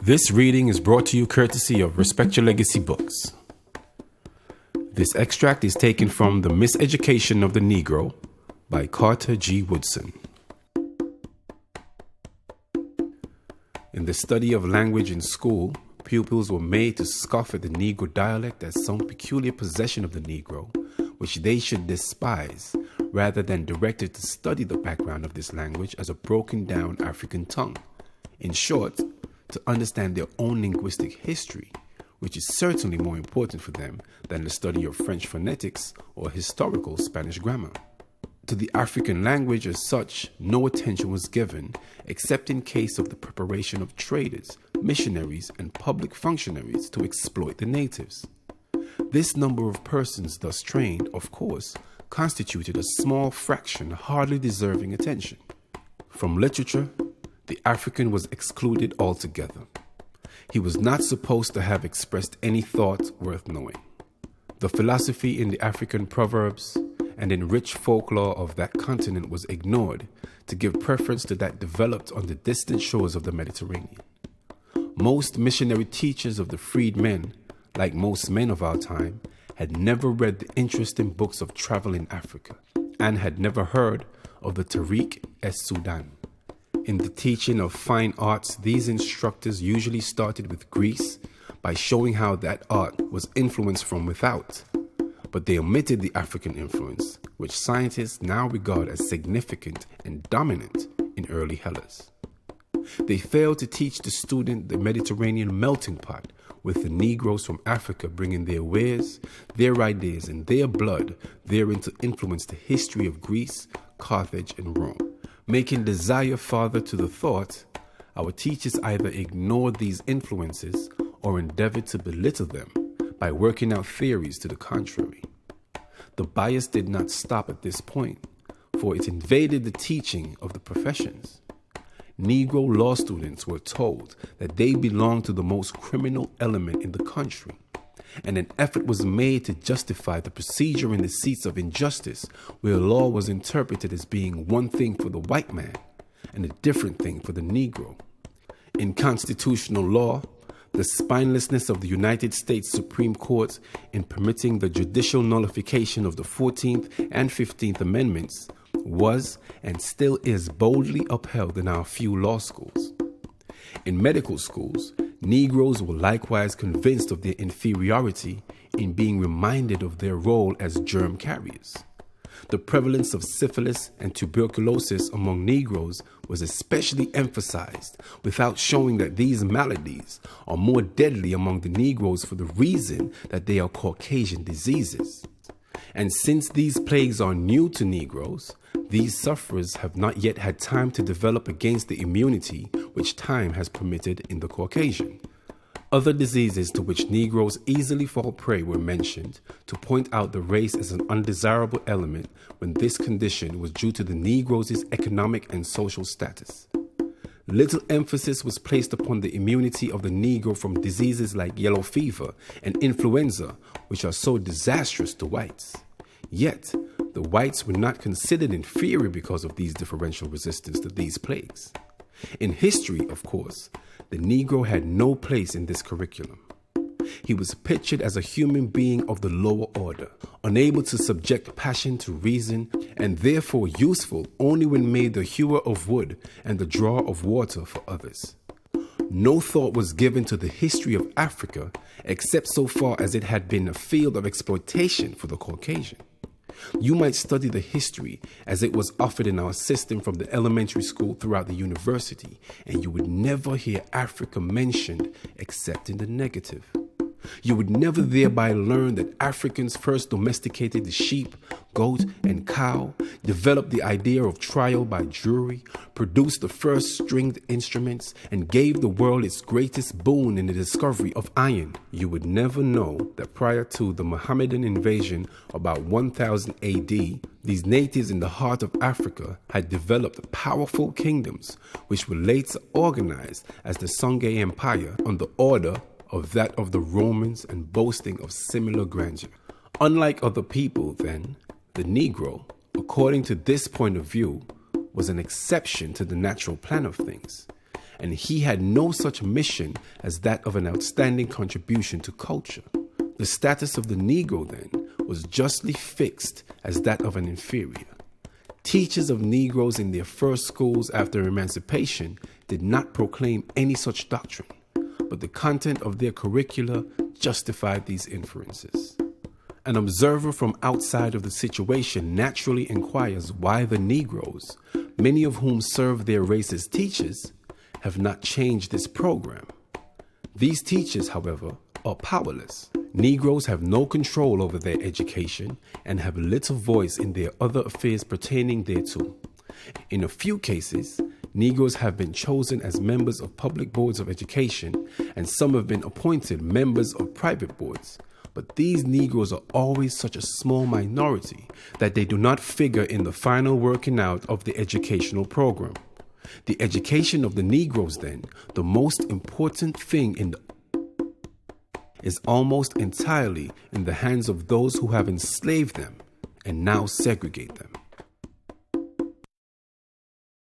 This reading is brought to you courtesy of Respect Your Legacy Books. This extract is taken from The Miseducation of the Negro by Carter G. Woodson. In the study of language in school, pupils were made to scoff at the Negro dialect as some peculiar possession of the Negro, which they should despise, rather than directed to study the background of this language as a broken down African tongue. In short, to understand their own linguistic history, which is certainly more important for them than the study of French phonetics or historical Spanish grammar. To the African language as such, no attention was given except in case of the preparation of traders, missionaries, and public functionaries to exploit the natives. This number of persons thus trained, of course, constituted a small fraction hardly deserving attention. From literature, the African was excluded altogether. He was not supposed to have expressed any thought worth knowing. The philosophy in the African proverbs and in rich folklore of that continent was ignored to give preference to that developed on the distant shores of the Mediterranean. Most missionary teachers of the freed men, like most men of our time, had never read the interesting books of travel in Africa and had never heard of the Tarikh, es-Soudan. In the teaching of fine arts, these instructors usually started with Greece by showing how that art was influenced from without, but they omitted the African influence, which scientists now regard as significant and dominant in early Hellas. They failed to teach the student the Mediterranean melting pot, with the Negroes from Africa bringing their wares, their ideas, and their blood therein to influence the history of Greece, Carthage, and Rome. Making desire father to the thought, our teachers either ignored these influences or endeavored to belittle them by working out theories to the contrary. The bias did not stop at this point, for it invaded the teaching of the professions. Negro law students were told that they belonged to the most criminal element in the country, and an effort was made to justify the procedure in the seats of injustice where law was interpreted as being one thing for the white man and a different thing for the Negro. In constitutional law, the spinelessness of the United States Supreme Court in permitting the judicial nullification of the 14th and 15th Amendments was and still is boldly upheld in our few law schools. In medical schools, Negroes were likewise convinced of their inferiority in being reminded of their role as germ carriers. The prevalence of syphilis and tuberculosis among Negroes was especially emphasized, without showing that these maladies are more deadly among the Negroes for the reason that they are Caucasian diseases. And since these plagues are new to Negroes, these sufferers have not yet had time to develop against the immunity which time has permitted in the Caucasian. Other diseases to which Negroes easily fall prey were mentioned to point out the race as an undesirable element when this condition was due to the Negroes' economic and social status. Little emphasis was placed upon the immunity of the Negro from diseases like yellow fever and influenza, which are so disastrous to whites. Yet, the whites were not considered inferior because of these differential resistance to these plagues. In history, of course, the Negro had no place in this curriculum. He was pictured as a human being of the lower order, unable to subject passion to reason, and therefore useful only when made the hewer of wood and the drawer of water for others. No thought was given to the history of Africa except so far as it had been a field of exploitation for the Caucasian. You might study the history as it was offered in our system from the elementary school throughout the university, and you would never hear Africa mentioned except in the negative. You would never thereby learn that Africans first domesticated the sheep, goat, and cow, developed the idea of trial by jury, produced the first stringed instruments, and gave the world its greatest boon in the discovery of iron. You would never know that prior to the Mohammedan invasion about 1000 AD, these natives in the heart of Africa had developed powerful kingdoms which were later organized as the Songhai Empire on the order of that of the Romans and boasting of similar grandeur. Unlike other people, then, the Negro, according to this point of view, was an exception to the natural plan of things, and he had no such mission as that of an outstanding contribution to culture. The status of the Negro, then, was justly fixed as that of an inferior. Teachers of Negroes in their first schools after emancipation did not proclaim any such doctrine, but the content of their curricula justified these inferences. An observer from outside of the situation naturally inquires why the Negroes, many of whom serve their race as teachers, have not changed this program. These teachers, however, are powerless. Negroes have no control over their education and have little voice in their other affairs pertaining thereto. In a few cases, Negroes have been chosen as members of public boards of education, and some have been appointed members of private boards. But these Negroes are always such a small minority that they do not figure in the final working out of the educational program. The education of the Negroes, then, the most important thing is almost entirely in the hands of those who have enslaved them and now segregate them.